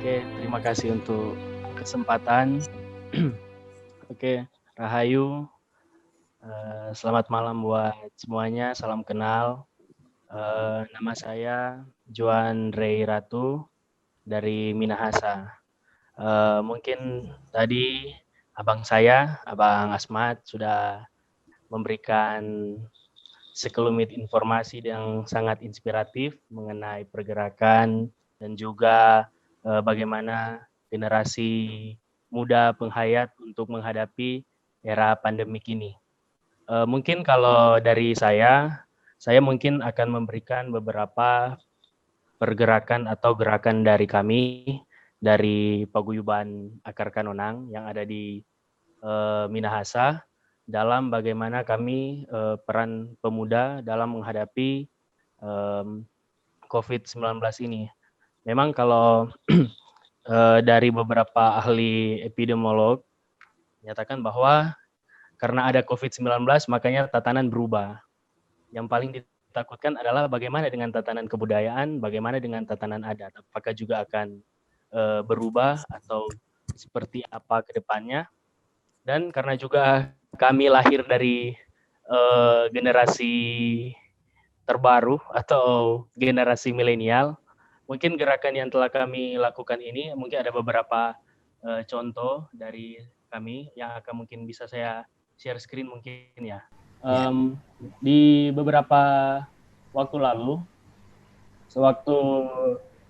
Oke, terima kasih untuk kesempatan. Oke, Rahayu, selamat malam buat semuanya, salam kenal. Nama saya Juan Rey Ratu dari Minahasa. Mungkin tadi Abang Asmat, sudah memberikan sekelumit informasi yang sangat inspiratif mengenai pergerakan dan juga bagaimana generasi muda penghayat untuk menghadapi era pandemik ini. Mungkin kalau dari saya mungkin akan memberikan beberapa pergerakan atau gerakan dari kami, dari Paguyuban Akar Kanonang yang ada di Minahasa, dalam bagaimana kami peran pemuda dalam menghadapi COVID-19 ini. Memang kalau dari beberapa ahli epidemiolog menyatakan bahwa karena ada COVID-19 makanya tatanan berubah. Yang paling ditakutkan adalah bagaimana dengan tatanan kebudayaan, bagaimana dengan tatanan adat, apakah juga akan berubah atau seperti apa ke depannya. Dan karena juga kami lahir dari generasi terbaru atau generasi milenial, mungkin gerakan yang telah kami lakukan ini mungkin ada beberapa contoh dari kami yang akan mungkin bisa saya share screen mungkin ya. Di beberapa waktu lalu, sewaktu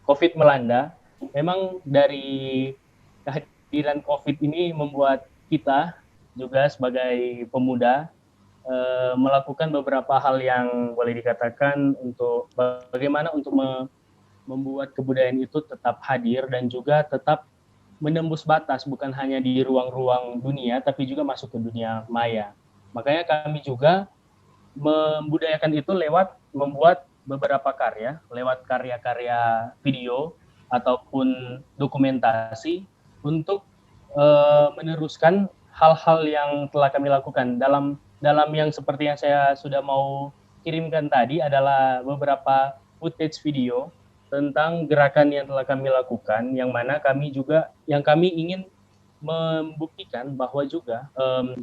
COVID melanda, memang dari kehadiran COVID ini membuat kita juga sebagai pemuda melakukan beberapa hal yang boleh dikatakan untuk bagaimana untuk membuat kebudayaan itu tetap hadir dan juga tetap menembus batas, bukan hanya di ruang-ruang dunia tapi juga masuk ke dunia maya. Makanya kami juga membudayakan itu lewat membuat beberapa karya, lewat karya-karya video ataupun dokumentasi untuk meneruskan hal-hal yang telah kami lakukan. Dalam yang seperti yang saya sudah mau kirimkan tadi adalah beberapa footage video tentang gerakan yang telah kami lakukan, yang mana yang kami ingin membuktikan bahwa juga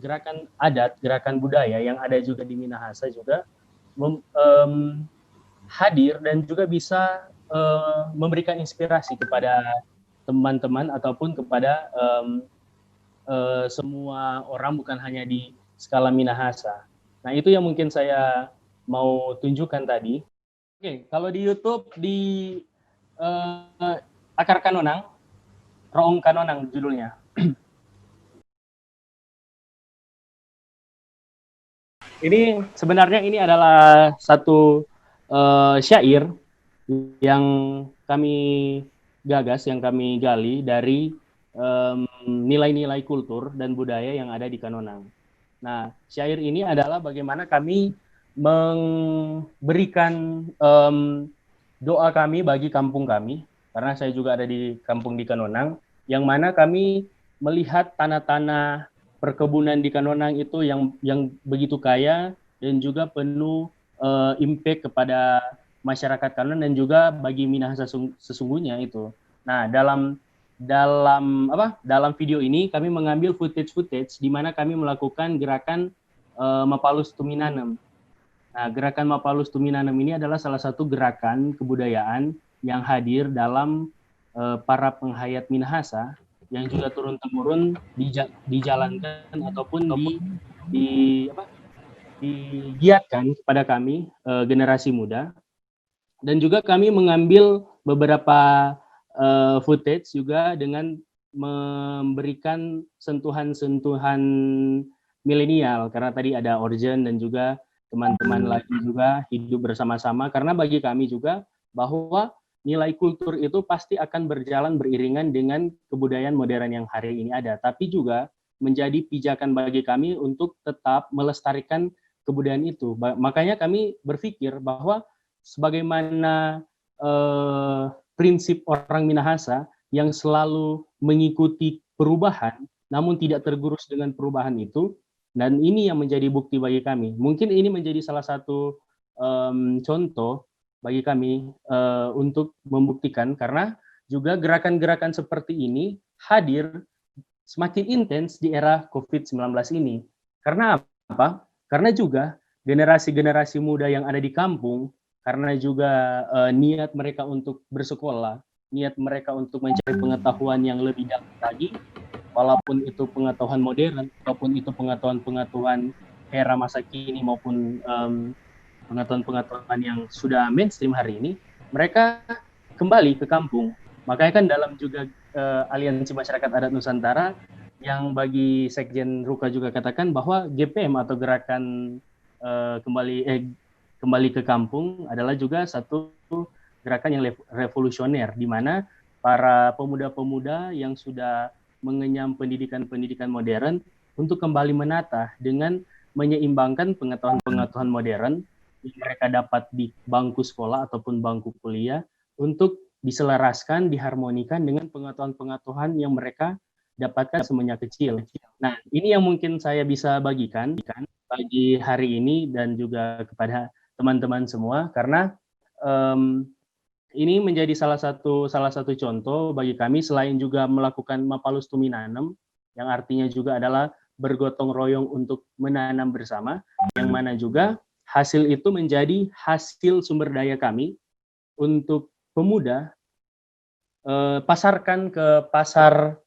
gerakan adat, gerakan budaya yang ada juga di Minahasa juga hadir dan juga bisa memberikan inspirasi kepada teman-teman ataupun kepada semua orang, bukan hanya di skala Minahasa. Nah, itu yang mungkin saya mau tunjukkan tadi. Oke, kalau di YouTube di Akar Kanonang, Roong Kanonang judulnya. Ini sebenarnya ini adalah satu syair yang kami gagas, yang kami gali dari nilai-nilai kultur dan budaya yang ada di Kanonang. Nah, syair ini adalah bagaimana kami memberikan doa kami bagi kampung kami, karena saya juga ada di kampung di Kanonang, yang mana kami melihat tanah-tanah perkebunan di Kanonang itu yang begitu kaya dan juga penuh impact kepada masyarakat Kanonang dan juga bagi Minahasa sesungguhnya itu. Nah, dalam video ini kami mengambil footage di mana kami melakukan gerakan Mapalus Tuminanam. Nah, gerakan Mapalus Tuminanam ini adalah salah satu gerakan kebudayaan yang hadir dalam para penghayat Minahasa yang juga turun-temurun dijalankan ataupun digiatkan kepada kami generasi muda. Dan juga kami mengambil beberapa footage juga dengan memberikan sentuhan-sentuhan milenial, karena tadi ada Orjen dan juga teman-teman lagi juga hidup bersama-sama, karena bagi kami juga bahwa nilai kultur itu pasti akan berjalan beriringan dengan kebudayaan modern yang hari ini ada, tapi juga menjadi pijakan bagi kami untuk tetap melestarikan kebudayaan itu. Makanya kami berpikir bahwa sebagaimana prinsip orang Minahasa yang selalu mengikuti perubahan, namun tidak tergerus dengan perubahan itu, dan ini yang menjadi bukti bagi kami. Mungkin ini menjadi salah satu contoh bagi kami untuk membuktikan, karena juga gerakan-gerakan seperti ini hadir semakin intens di era COVID-19 ini. Karena apa? Karena juga generasi-generasi muda yang ada di kampung, karena juga niat mereka untuk bersekolah, niat mereka untuk mencari pengetahuan yang lebih dalam lagi, walaupun itu pengetahuan modern, ataupun itu pengetahuan-pengetahuan era masa kini maupun pengetahuan-pengetahuan yang sudah mainstream hari ini, mereka kembali ke kampung. Makanya kan dalam juga Aliansi Masyarakat Adat Nusantara yang bagi Sekjen Ruka juga katakan bahwa GPM atau gerakan kembali ke kampung adalah juga satu gerakan yang revolusioner, di mana para pemuda-pemuda yang sudah mengenyam pendidikan-pendidikan modern untuk kembali menata dengan menyeimbangkan pengetahuan-pengetahuan modern yang mereka dapat di bangku sekolah ataupun bangku kuliah untuk diselaraskan, diharmonikan dengan pengetahuan-pengetahuan yang mereka dapatkan semenjak kecil. Nah, ini yang mungkin saya bisa bagikan pagi hari ini dan juga kepada teman-teman semua, karena ini menjadi salah satu contoh bagi kami, selain juga melakukan Mapalus Tuminanam, yang artinya juga adalah bergotong royong untuk menanam bersama, yang mana juga hasil itu menjadi hasil sumber daya kami untuk pemuda pasarkan ke pasar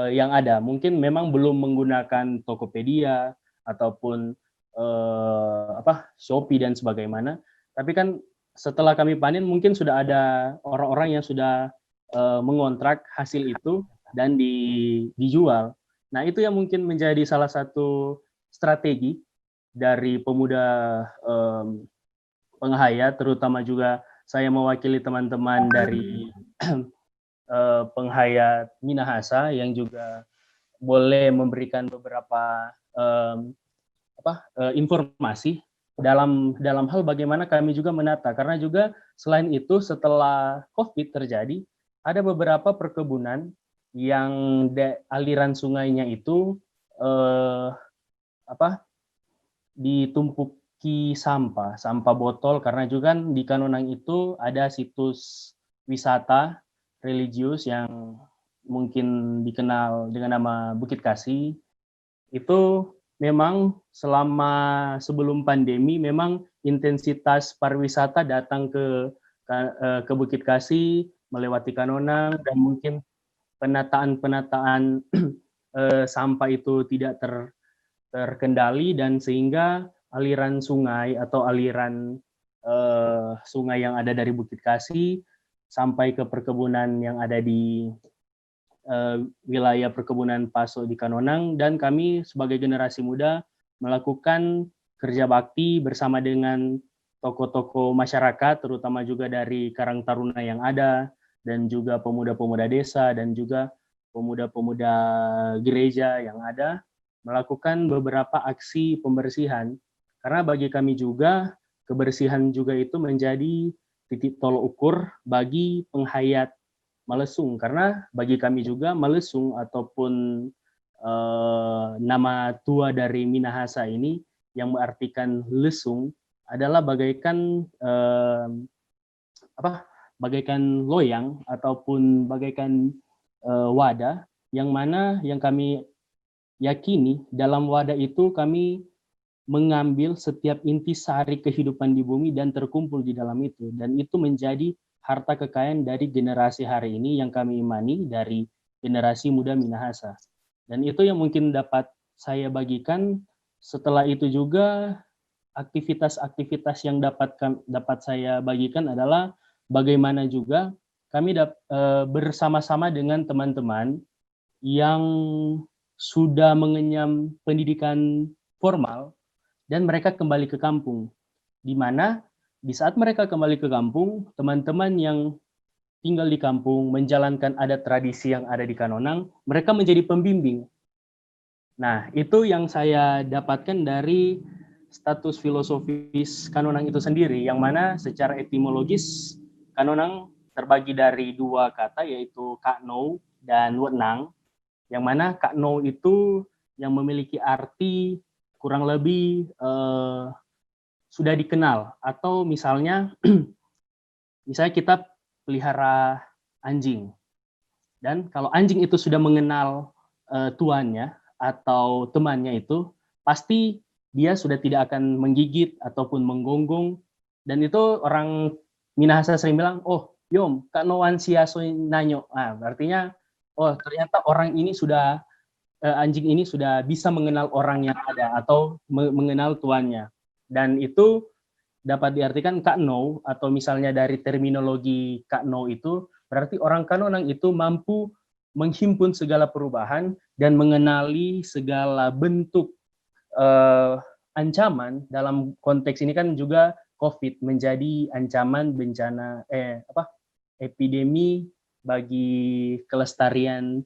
yang ada. Mungkin memang belum menggunakan Tokopedia ataupun Shopee dan sebagaimana, tapi kan setelah kami panen mungkin sudah ada orang-orang yang sudah mengontrak hasil itu dan dijual. Nah, itu yang mungkin menjadi salah satu strategi dari pemuda penghayat, terutama juga saya mewakili teman-teman dari penghayat Minahasa yang juga boleh memberikan beberapa informasi dalam hal bagaimana kami juga menata, karena juga selain itu setelah COVID terjadi ada beberapa perkebunan yang aliran sungainya itu ditumpuki sampah botol, karena juga kan di Kanonang itu ada situs wisata religius yang mungkin dikenal dengan nama Bukit Kasih. Itu memang selama sebelum pandemi memang intensitas pariwisata datang ke Bukit Kasih melewati Kanonang, dan mungkin penataan sampah itu tidak terkendali, dan sehingga aliran sungai atau aliran sungai yang ada dari Bukit Kasih sampai ke perkebunan yang ada di wilayah perkebunan Paso di Kanonang, dan kami sebagai generasi muda melakukan kerja bakti bersama dengan tokoh-tokoh masyarakat, terutama juga dari Karang Taruna yang ada, dan juga pemuda-pemuda desa, dan juga pemuda-pemuda gereja yang ada, melakukan beberapa aksi pembersihan. Karena bagi kami juga, kebersihan juga itu menjadi titik tolak ukur bagi penghayat Malesung, karena bagi kami juga Malesung ataupun nama tua dari Minahasa ini yang mengartikan lesung adalah bagaikan bagaikan loyang ataupun bagaikan wadah, yang mana yang kami yakini dalam wadah itu kami mengambil setiap intisari kehidupan di bumi dan terkumpul di dalam itu, dan itu menjadi harta kekayaan dari generasi hari ini yang kami imani dari generasi muda Minahasa. Dan itu yang mungkin dapat saya bagikan. Setelah itu juga aktivitas-aktivitas yang dapat saya bagikan adalah bagaimana juga kami bersama-sama dengan teman-teman yang sudah mengenyam pendidikan formal dan mereka kembali ke kampung, di mana di saat mereka kembali ke kampung, teman-teman yang tinggal di kampung menjalankan adat tradisi yang ada di Kanonang, mereka menjadi pembimbing. Nah, itu yang saya dapatkan dari status filosofis Kanonang itu sendiri, yang mana secara etimologis Kanonang terbagi dari dua kata, yaitu Kaknou dan Wenang, yang mana Kaknou itu yang memiliki arti kurang lebih sudah dikenal, atau misalnya kita pelihara anjing. Dan kalau anjing itu sudah mengenal tuannya atau temannya itu, pasti dia sudah tidak akan menggigit ataupun menggonggong. Dan itu orang Minahasa sering bilang, oh yom, kak noan siaso nanyo. Nah, artinya, oh ternyata orang ini sudah, anjing ini sudah bisa mengenal orang yang ada atau mengenal tuannya. Dan itu dapat diartikan Kak No, atau misalnya dari terminologi Kak No itu, berarti orang Kanonang itu mampu menghimpun segala perubahan dan mengenali segala bentuk ancaman. Dalam konteks ini kan juga COVID menjadi ancaman bencana epidemi bagi kelestarian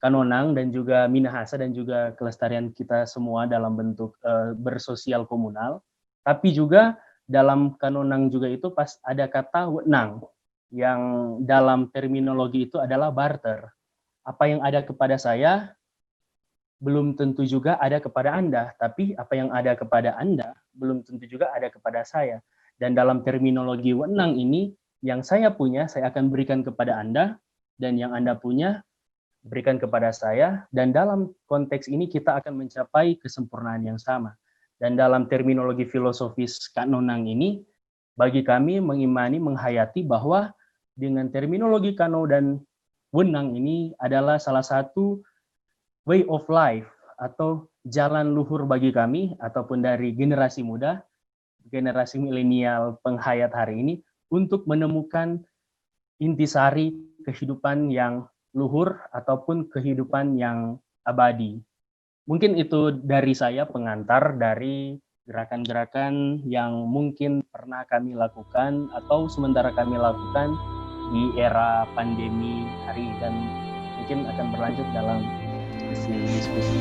Kanonang dan juga Minahasa dan juga kelestarian kita semua dalam bentuk bersosial komunal. Tapi juga dalam Kanonang juga itu pas ada kata wenang yang dalam terminologi itu adalah barter. Apa yang ada kepada saya belum tentu juga ada kepada Anda, tapi apa yang ada kepada Anda belum tentu juga ada kepada saya. Dan dalam terminologi wenang ini, yang saya punya saya akan berikan kepada Anda, dan yang Anda punya berikan kepada saya, dan dalam konteks ini kita akan mencapai kesempurnaan yang sama. Dan dalam terminologi filosofis Kak Nonang ini, bagi kami mengimani, menghayati bahwa dengan terminologi Kano dan Wenang ini adalah salah satu way of life atau jalan luhur bagi kami, ataupun dari generasi muda, generasi milenial penghayat hari ini, untuk menemukan intisari kehidupan yang luhur ataupun kehidupan yang abadi. Mungkin itu dari saya pengantar dari gerakan-gerakan yang mungkin pernah kami lakukan atau sementara kami lakukan di era pandemi hari, dan mungkin akan berlanjut dalam diskusi.